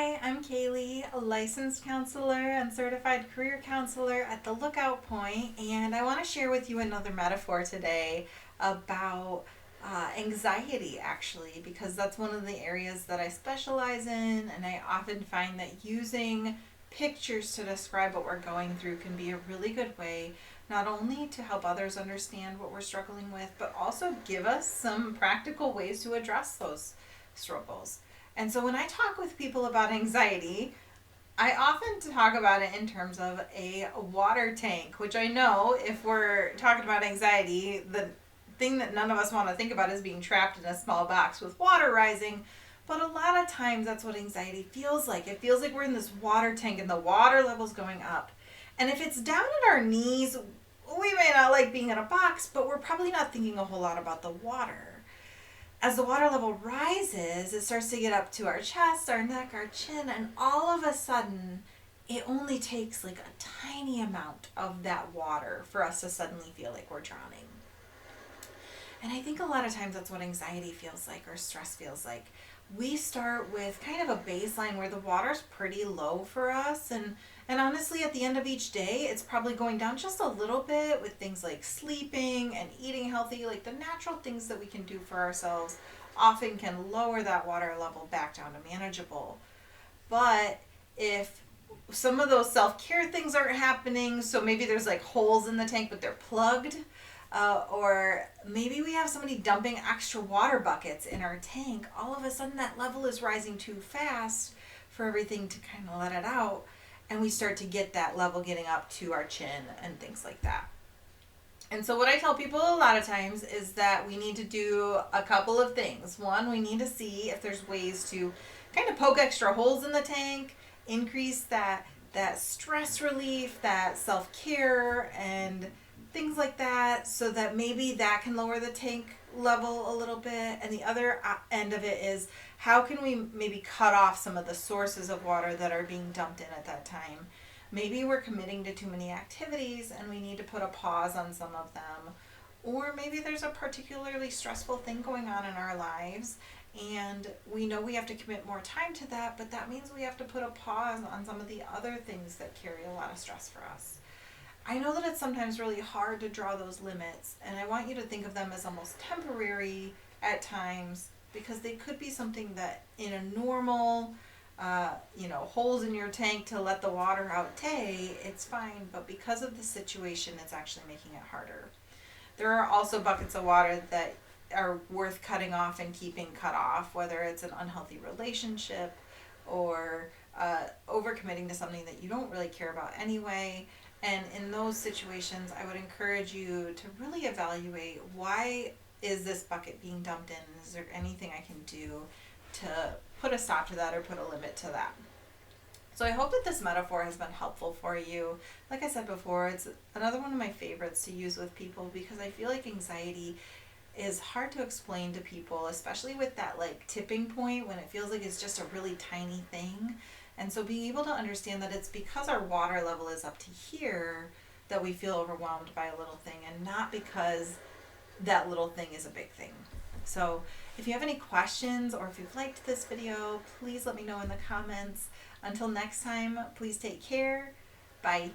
Hi, I'm Kaylee, a licensed counselor and certified career counselor at the Lookout Point, and I want to share with you another metaphor today about anxiety, actually, because that's one of the areas that I specialize in, and I often find that using pictures to describe what we're going through can be a really good way not only to help others understand what we're struggling with, but also give us some practical ways to address those struggles. And so when I talk with people about anxiety, I often talk about it in terms of a water tank, which I know if we're talking about anxiety, the thing that none of us want to think about is being trapped in a small box with water rising. But a lot of times that's what anxiety feels like. It feels like we're in this water tank and the water level's going up. And if it's down at our knees, we may not like being in a box, but we're probably not thinking a whole lot about the water. As the water level rises, it starts to get up to our chest, our neck, our chin, and all of a sudden, it only takes like a tiny amount of that water for us to suddenly feel like we're drowning. And I think a lot of times that's what anxiety feels like or stress feels like. We start with kind of a baseline where the water's pretty low for us, and honestly at the end of each day it's probably going down just a little bit with things like sleeping and eating healthy, like the natural things that we can do for ourselves often can lower that water level back down to manageable. But if some of those self-care things aren't happening, so maybe there's like holes in the tank but they're plugged, or maybe we have somebody dumping extra water buckets in our tank, all of a sudden that level is rising too fast for everything to kind of let it out, and we start to get that level getting up to our chin and things like that. And so what I tell people a lot of times is that we need to do a couple of things. One, we need to see if there's ways to kind of poke extra holes in the tank, increase that stress relief, that self-care and things like that, so that maybe that can lower the tank level a little bit. And the other end of it is how can we maybe cut off some of the sources of water that are being dumped in at that time. Maybe we're committing to too many activities and we need to put a pause on some of them. Or maybe there's a particularly stressful thing going on in our lives and we know we have to commit more time to that, but that means we have to put a pause on some of the other things that carry a lot of stress for us. I know that it's sometimes really hard to draw those limits, and I want you to think of them as almost temporary at times, because they could be something that in a normal, holes in your tank to let the water out day, it's fine, but because of the situation, it's actually making it harder. There are also buckets of water that are worth cutting off and keeping cut off, whether it's an unhealthy relationship or overcommitting to something that you don't really care about anyway. And in those situations, I would encourage you to really evaluate, why is this bucket being dumped in? Is there anything I can do to put a stop to that or put a limit to that? So I hope that this metaphor has been helpful for you. Like I said before, it's another one of my favorites to use with people because I feel like anxiety is hard to explain to people, especially with that like tipping point when it feels like it's just a really tiny thing. And so being able to understand that it's because our water level is up to here that we feel overwhelmed by a little thing, and not because that little thing is a big thing. So if you have any questions or if you've liked this video, please let me know in the comments. Until next time, please take care. Bye.